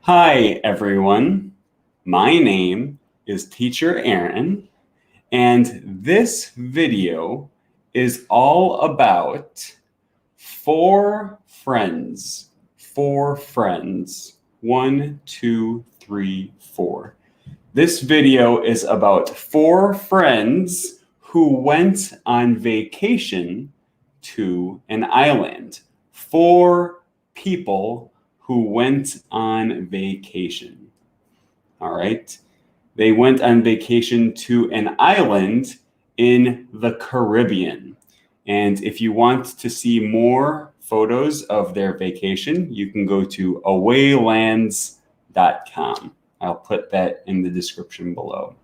Hi, everyone. My name is Teacher Aaron, and this video is all about four friends. Four friends. 1, 2, 3, 4. This video is about four friends who went on vacation to an island. Four people who went on vacation. All right. They went on vacation to an island in the Caribbean. And if you want to see more photos of their vacation, you can go to awaylands.com. I'll put that in the description below.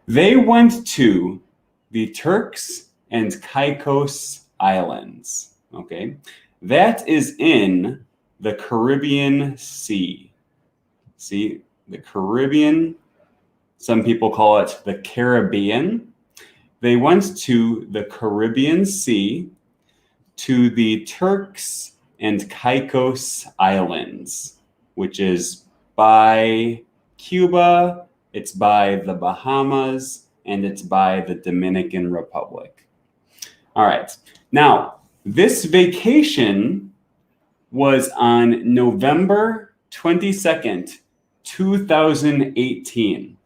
They went to the Turks and Caicos Islands. Okay. That is in the Caribbean Sea. See, the Caribbean, some people call it the Caribbean. They went to the Caribbean Sea, to the Turks and Caicos Islands, which is by Cuba, it's by the Bahamas, and it's by the Dominican Republic. All right, now this vacation was on November 22nd, 2018.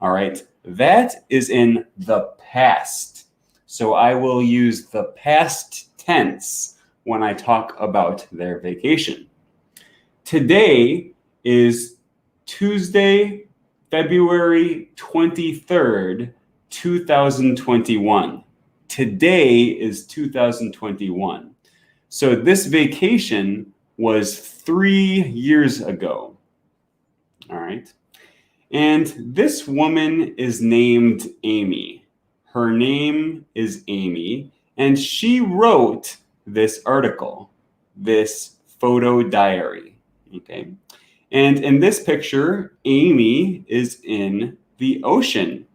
All right, that is in the past. So I will use the past tense when I talk about their vacation. Today is Tuesday, February 23rd, 2021. Today is 2021. So this vacation was 3 years ago. All right. And this woman is named Amy. Her name is Amy, and she wrote this article, this photo diary. Okay. And in this picture, Amy is in the ocean.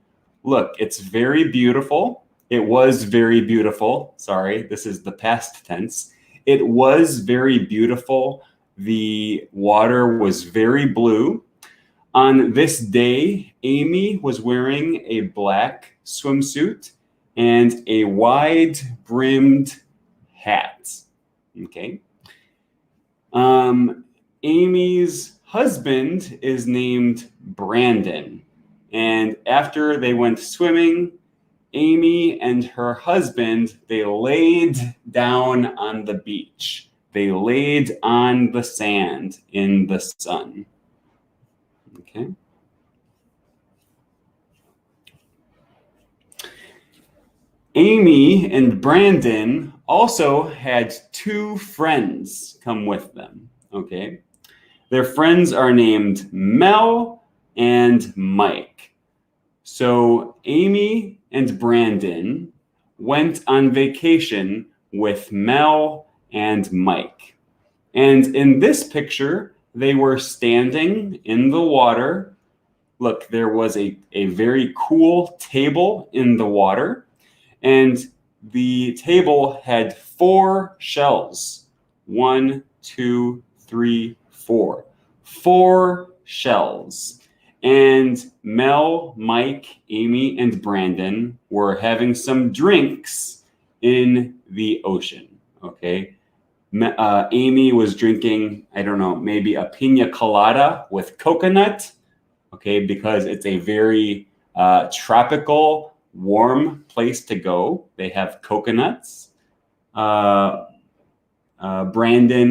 Look, it's very beautiful. It was very beautiful. Sorry, this is the past tense. It was very beautiful. The water was very blue. On this day, Amy was wearing a black swimsuit and a wide-brimmed hat. Okay. Amy's husband is named Brandon. And after they went swimming, Amy and her husband, they laid down on the beach. They laid on the sand in the sun. Okay. Amy and Brandon also had two friends come with them. Okay. Their friends are named Mel and Mike. So Amy and Brandon went on vacation with Mel and Mike. And in this picture, they were standing in the water. Look, there was a very cool table in the water, and the table had 4 shells. 1, 2, 3, 4. 4 shells. And Mel, Mike, Amy, and Brandon were having some drinks in the ocean, okay? Amy was drinking, I don't know, maybe a pina colada with coconut, okay, because it's a very tropical, warm place to go. They have coconuts. Brandon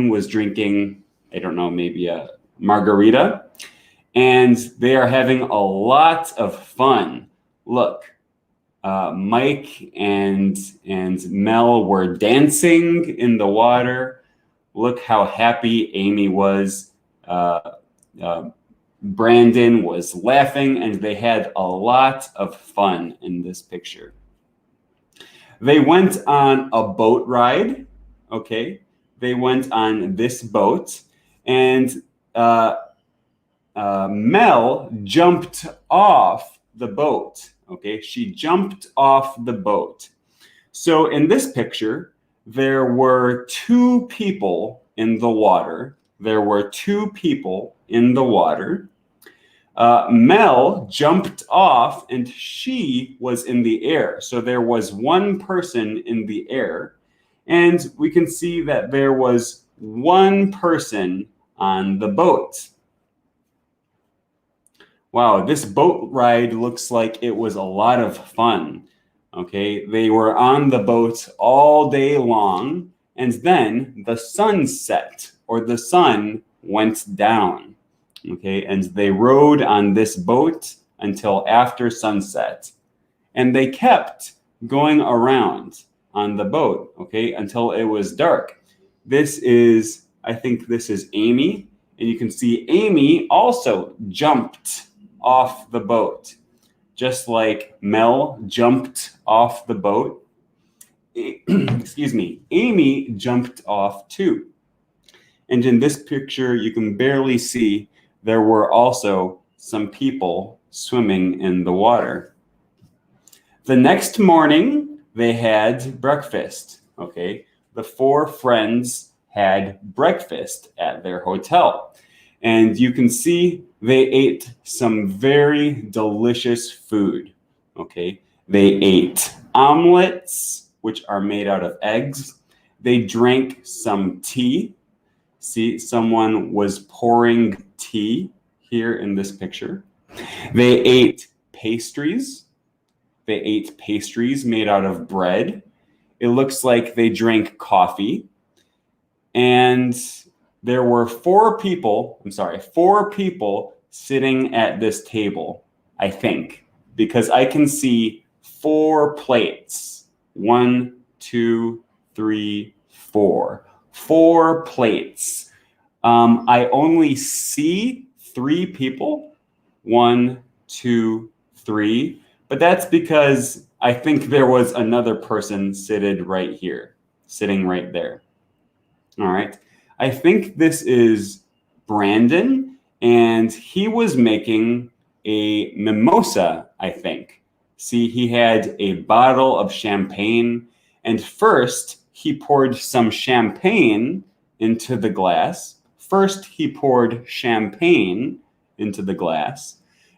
was drinking, I don't know, maybe a margarita. And they are having a lot of fun. Look, Mike and Mel were dancing in the water. Look how happy Amy was. Brandon was laughing, and they had a lot of fun in this picture. They went on a boat ride. Okay, they went on this boat, and Mel jumped off the boat. Okay, she jumped off the boat. So in this picture, there were 2 people in the water. there were two people in the water. Mel jumped off and she was in the air. So there was one person in the air. And we can see that there was one person on the boat. Wow, this boat ride looks like it was a lot of fun. Okay, they were on the boat all day long, and then the sun set, or the sun went down. Okay, and they rode on this boat until after sunset. And they kept going around on the boat, okay, until it was dark. I think this is Amy, and you can see Amy also jumped off the boat, just like Mel jumped off the boat. Excuse me, Amy jumped off too. And in this picture, you can barely see there were also some people swimming in the water. The next morning, they had breakfast, okay? The four friends had breakfast at their hotel. And you can see they ate some very delicious food, okay? They ate omelets, which are made out of eggs. They drank some tea. See, someone was pouring tea here in this picture. They ate pastries. They ate pastries made out of bread. It looks like they drank coffee. And there were four people sitting at this table, I think, because I can see 4 plates. 1, 2, 3, 4. 4 plates. I only see 3 people. 1, 2, 3. But that's because I think there was another person sitting right there. All right. I think this is Brandon, and he was making a mimosa, I think. See, he had a bottle of champagne, and first he poured some champagne into the glass.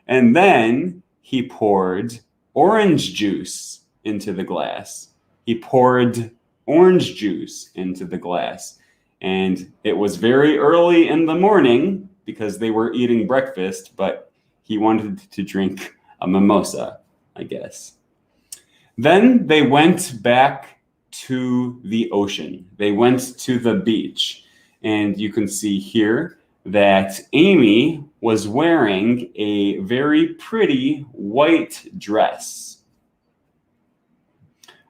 And then he poured orange juice into the glass. And it was very early in the morning because they were eating breakfast, but he wanted to drink a mimosa, I guess. Then they went back to the ocean. They went to the beach. And you can see here that Amy was wearing a very pretty white dress.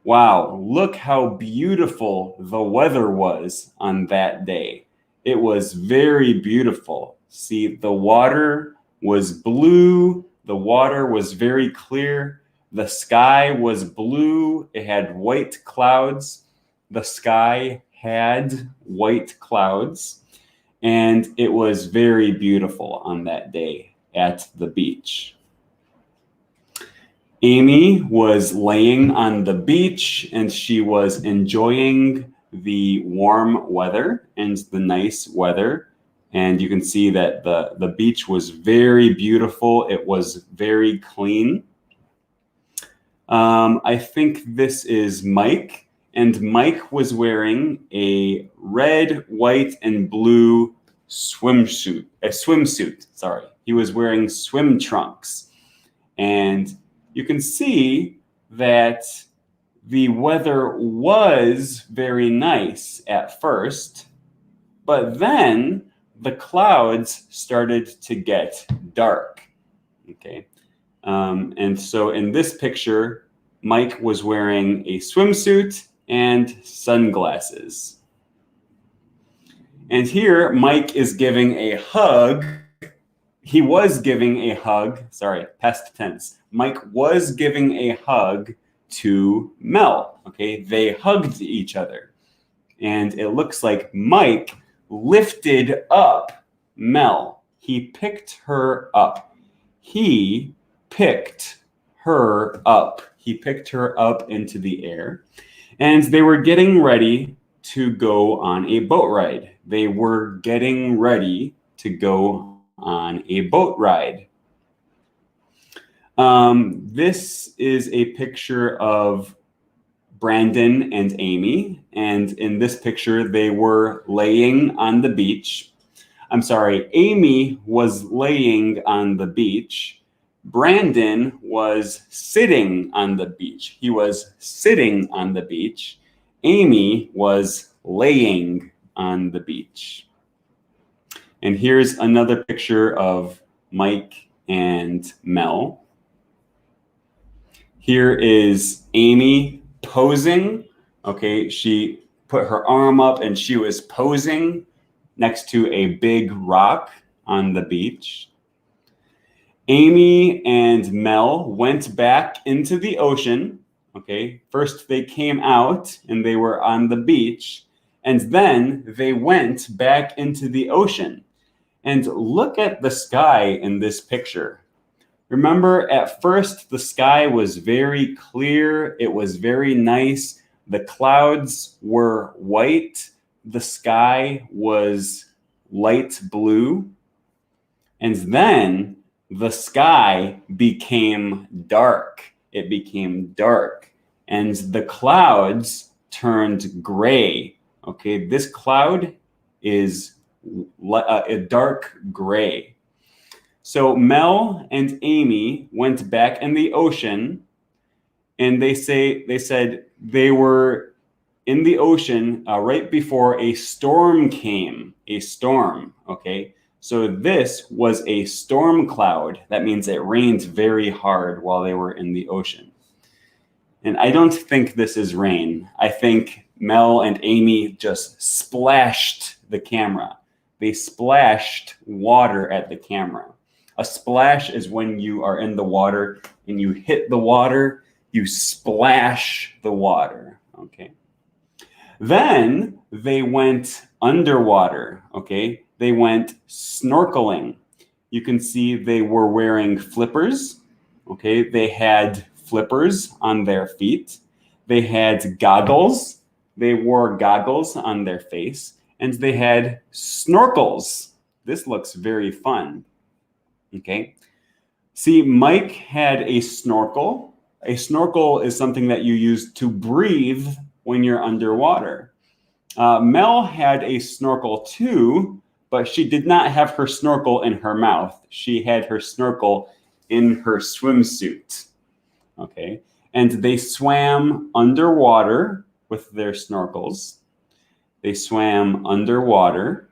Wow, look how beautiful the weather was on that day. It was very beautiful. See, the water was blue. The water was very clear. The sky was blue. It had white clouds. The sky had white clouds. And it was very beautiful on that day at the beach. Amy was laying on the beach and she was enjoying the warm weather and the nice weather. And you can see that the beach was very beautiful. It was very clean. I think this is Mike. And Mike was wearing a red, white, and blue swimsuit. He was wearing swim trunks. And you can see that the weather was very nice at first, but then the clouds started to get dark. Okay. And so in this picture, Mike was wearing a swimsuit and sunglasses. And here, Mike is giving a hug. He was giving a hug, past tense. Mike was giving a hug to Mel, okay? They hugged each other. And it looks like Mike lifted up Mel. He picked her up. He picked her up into the air. And they were getting ready to go on a boat ride they were getting ready to go on a boat ride. This is a picture of Brandon and Amy, and in this picture, they were laying on the beach. I'm sorry, Amy was laying on the beach. Brandon was sitting on the beach. He was sitting on the beach. Amy was laying on the beach. And here's another picture of Mike and Mel. Here is Amy posing. Okay, she put her arm up and she was posing next to a big rock on the beach. Amy and Mel went back into the ocean. Okay, first they came out and they were on the beach, and then they went back into the ocean. And look at the sky in this picture. Remember, at first, the sky was very clear. It was very nice. The clouds were white. The sky was light blue. And then the sky became dark. It became dark. And the clouds turned gray. Okay, this cloud is a dark gray. So Mel and Amy went back in the ocean, and they said they were in the ocean right before a storm came. A storm, okay? So this was a storm cloud. That means it rained very hard while they were in the ocean. And I don't think this is rain. I think Mel and Amy just splashed the camera. They splashed water at the camera. A splash is when you are in the water and you hit the water, you splash the water, okay? Then they went underwater, okay? They went snorkeling. You can see they were wearing flippers, okay? They had flippers on their feet. They had goggles. They wore goggles on their face, and they had snorkels. This looks very fun. Okay. See, Mike had a snorkel. A snorkel is something that you use to breathe when you're underwater. Mel had a snorkel too, but she did not have her snorkel in her mouth. She had her snorkel in her swimsuit. Okay. And they swam underwater with their snorkels. They swam underwater.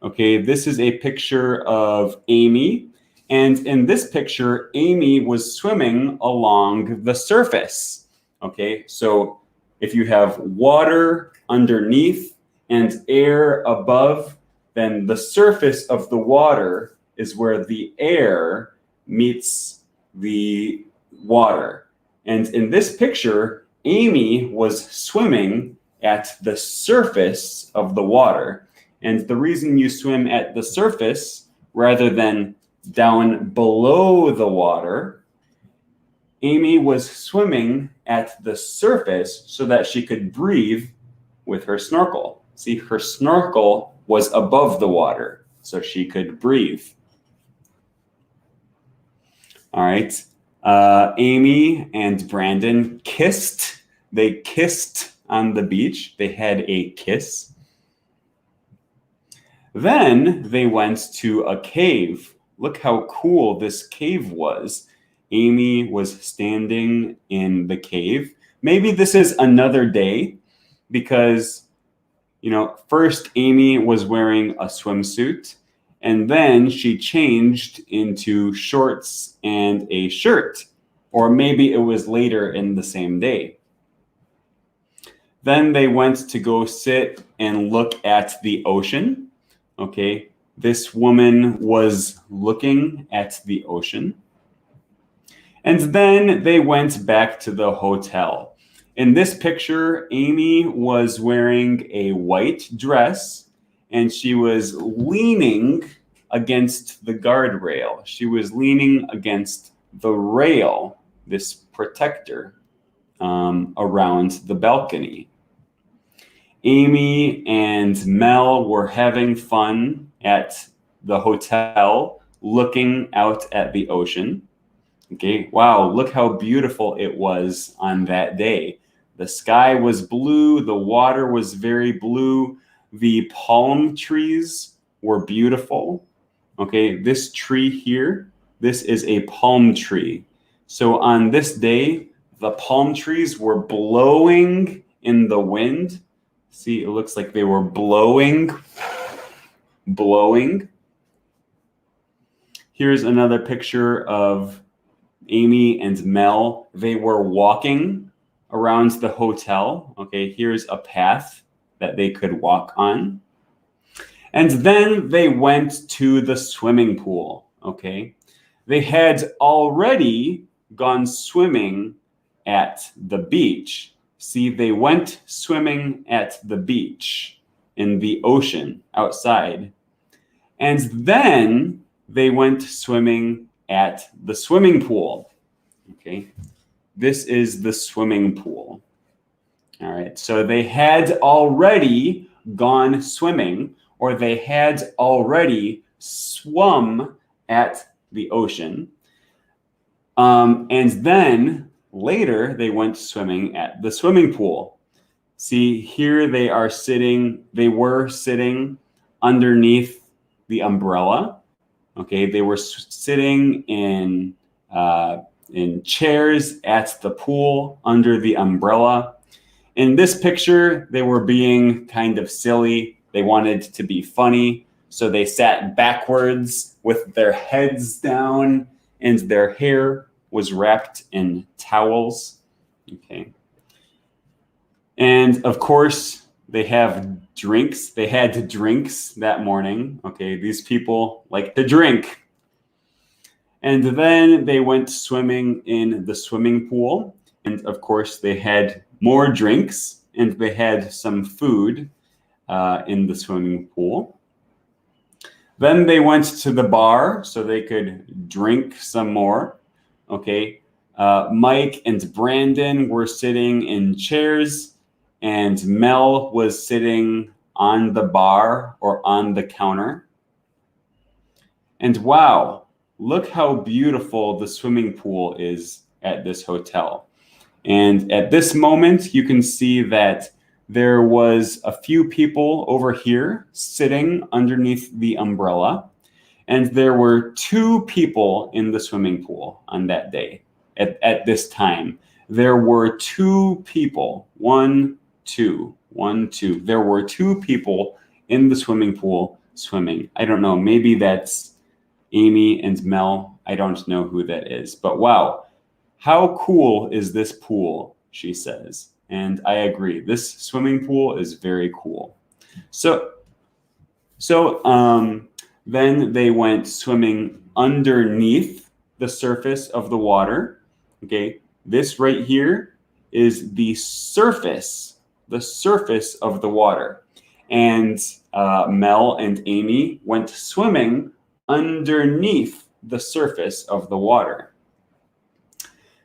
Okay, this is a picture of Amy. And in this picture, Amy was swimming along the surface. Okay, so if you have water underneath and air above, then the surface of the water is where the air meets the water. And in this picture, Amy was swimming at the surface of the water. And the reason you swim at the surface rather than down below the water, Amy was swimming at the surface so that she could breathe with her snorkel. See, her snorkel was above the water, so she could breathe. All right. Amy and Brandon kissed. They kissed on the beach. They had a kiss. Then they went to a cave. Look how cool this cave was. Amy was standing in the cave. Maybe this is another day because, first Amy was wearing a swimsuit and then she changed into shorts and a shirt. Or maybe it was later in the same day. Then they went to go sit and look at the ocean. Okay, this woman was looking at the ocean. And then they went back to the hotel. In this picture, Amy was wearing a white dress and she was leaning against the guardrail. She was leaning against the rail, this protector around the balcony. Amy and Mel were having fun at the hotel, looking out at the ocean. Okay, wow, look how beautiful it was on that day. The sky was blue, the water was very blue, the palm trees were beautiful. Okay, this tree here, this is a palm tree. So on this day, the palm trees were blowing in the wind. See, it looks like they were blowing. Here's another picture of Amy and Mel. They were walking around the hotel. Okay, here's a path that they could walk on. And then they went to the swimming pool. Okay, they had already gone swimming at the beach. See, they went swimming at the beach in the ocean outside. And then they went swimming at the swimming pool. Okay, this is the swimming pool. All right, so they had already gone swimming, or they had already swum at the ocean. And then later they went swimming at the swimming pool. See, here they were sitting underneath the umbrella. Okay, they were sitting in chairs at the pool under the umbrella. In this picture, they were being kind of silly. They wanted to be funny, so they sat backwards with their heads down, and their hair was wrapped in towels. Okay. And of course, they have drinks. They had drinks that morning. Okay, these people like to drink. And then they went swimming in the swimming pool. And of course, they had more drinks, and they had some food in the swimming pool. Then they went to the bar so they could drink some more. Okay, Mike and Brandon were sitting in chairs, and Mel was sitting on the bar or on the counter. And wow, look how beautiful the swimming pool is at this hotel. And at this moment, you can see that there was a few people over here sitting underneath the umbrella. And there were 2 people in the swimming pool on that day. At this time, there were 2 people. 1, 2, 1, 2. There were 2 people in the swimming pool swimming. I don't know. Maybe that's Amy and Mel. I don't know who that is. But wow, how cool is this pool, she says. And I agree. This swimming pool is very cool. So then they went swimming underneath the surface of the water. Okay, this right here is the surface of the water. And Mel and Amy went swimming underneath the surface of the water.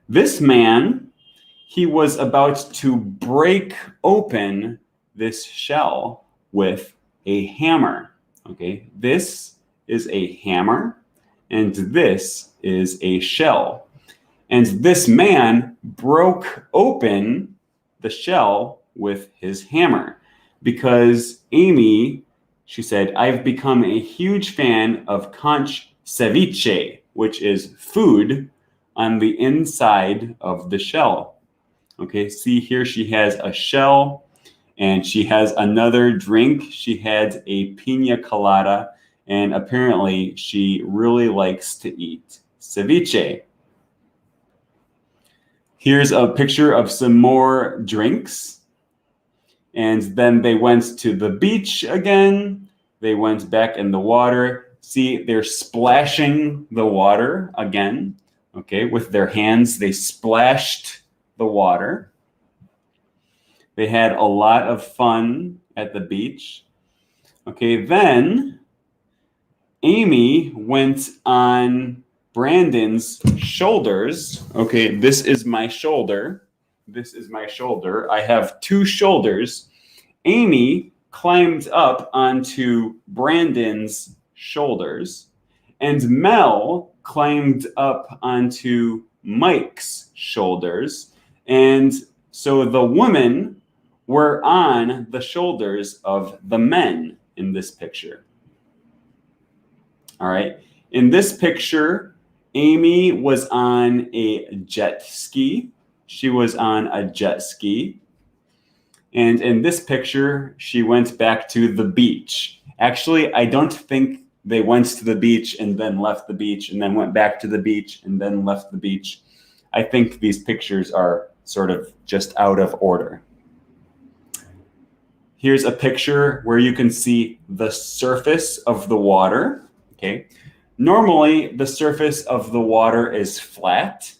This man, he was about to break open this shell with a hammer. Okay, this is a hammer, and this is a shell. And this man broke open the shell with his hammer because Amy, she said, I've become a huge fan of conch ceviche, which is food on the inside of the shell. Okay, see here she has a shell and she has another drink. She had a pina colada, and apparently she really likes to eat ceviche. Here's a picture of some more drinks. And then they went to the beach again. They went back in the water. See, they're splashing the water again. Okay, with their hands, they splashed the water. They had a lot of fun at the beach. Okay, then Amy went on Brandon's shoulders. Okay, this is my shoulder. This is my shoulder. I have 2 shoulders, Amy climbed up onto Brandon's shoulders, and Mel climbed up onto Mike's shoulders. And so the women were on the shoulders of the men in this picture. All right. In this picture, Amy was on a jet ski. She was on a jet ski. And in this picture, she went back to the beach. Actually, I don't think they went to the beach and then left the beach and then went back to the beach and then left the beach. I think these pictures are sort of just out of order. Here's a picture where you can see the surface of the water. Okay. Normally, the surface of the water is flat,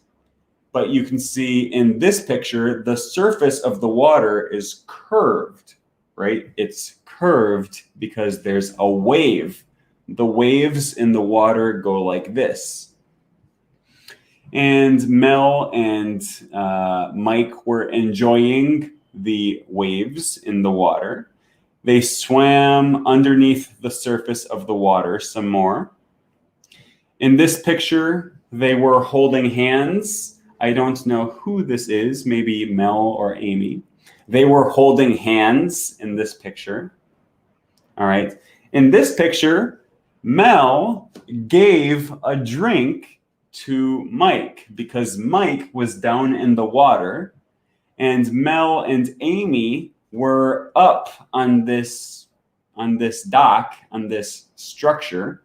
but you can see in this picture, the surface of the water is curved, right? It's curved because there's a wave. The waves in the water go like this. And Mel and Mike were enjoying the waves in the water. They swam underneath the surface of the water some more. In this picture, they were holding hands. I don't know who this is, maybe Mel or Amy. They were holding hands in this picture. All right. In this picture, Mel gave a drink to Mike because Mike was down in the water, and Mel and Amy were up on this dock, on this structure.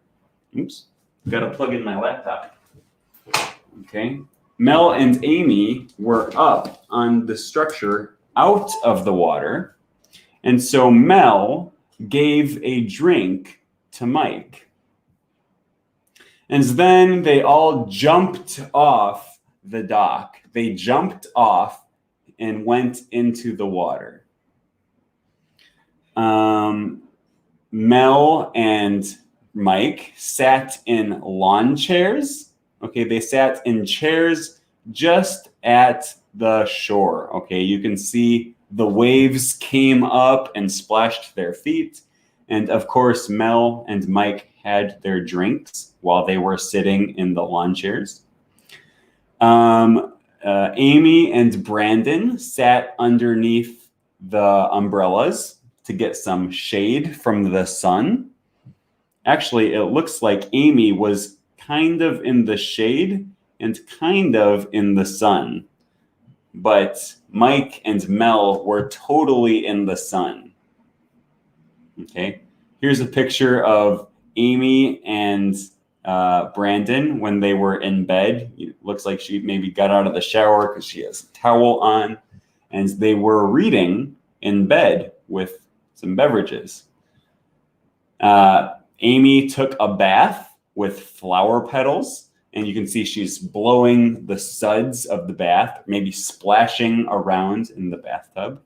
Oops, got to plug in my laptop. Okay. Mel and Amy were up on the structure out of the water. And so Mel gave a drink to Mike. And then they all jumped off the dock. They jumped off and went into the water. Mel and Mike sat in lawn chairs. Okay, they sat in chairs just at the shore. Okay, you can see the waves came up and splashed their feet. And of course, Mel and Mike had their drinks while they were sitting in the lawn chairs. Amy and Brandon sat underneath the umbrellas to get some shade from the sun. Actually, it looks like Amy was kind of in the shade and kind of in the sun. But Mike and Mel were totally in the sun. Okay, here's a picture of Amy and Brandon when they were in bed. It looks like she maybe got out of the shower because she has a towel on, and they were reading in bed with some beverages. Amy took a bath with flower petals, and you can see she's blowing the suds of the bath, maybe splashing around in the bathtub.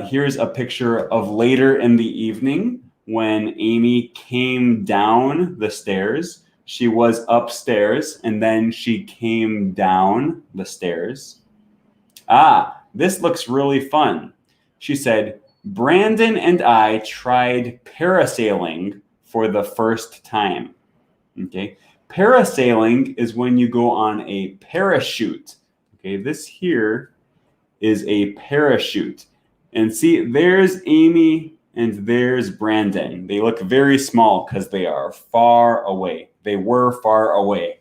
Here's a picture of later in the evening when Amy came down the stairs. She was upstairs, and then she came down the stairs. This looks really fun. She said, Brandon and I tried parasailing for the first time. Okay, parasailing is when you go on a parachute. Okay, this here is a parachute. And see, there's Amy and there's Brandon. They look very small because they are far away. They were far away.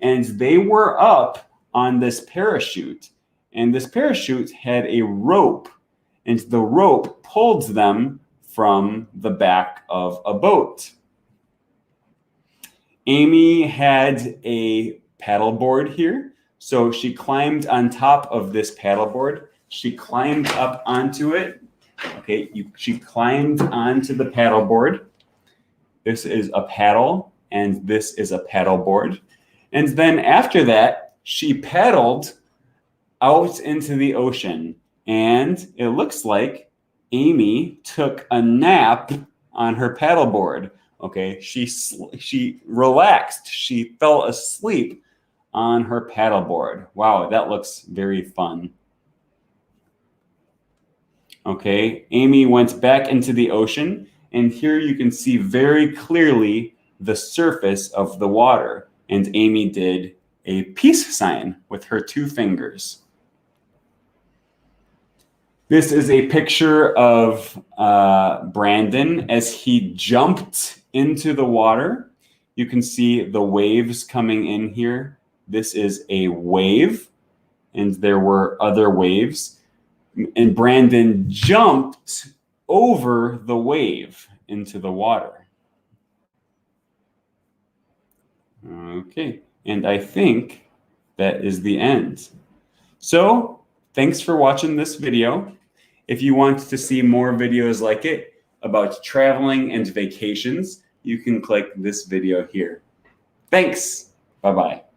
And they were up on this parachute. And this parachute had a rope. And the rope pulled them from the back of a boat. Amy had a paddleboard here. So she climbed on top of this paddleboard. She climbed up onto it. Okay, she climbed onto the paddleboard. This is a paddle, and this is a paddleboard. And then after that, she paddled out into the ocean. And it looks like Amy took a nap on her paddleboard. Okay, she relaxed. She fell asleep on her paddleboard. Wow, that looks very fun. Okay, Amy went back into the ocean, and here you can see very clearly the surface of the water. And Amy did a peace sign with her 2 fingers. This is a picture of Brandon as he jumped into the water. You can see the waves coming in here. This is a wave, and there were other waves. And Brandon jumped over the wave into the water. Okay, and I think that is the end. So, thanks for watching this video. If you want to see more videos like it about traveling and vacations, you can click this video here. Thanks. Bye-bye.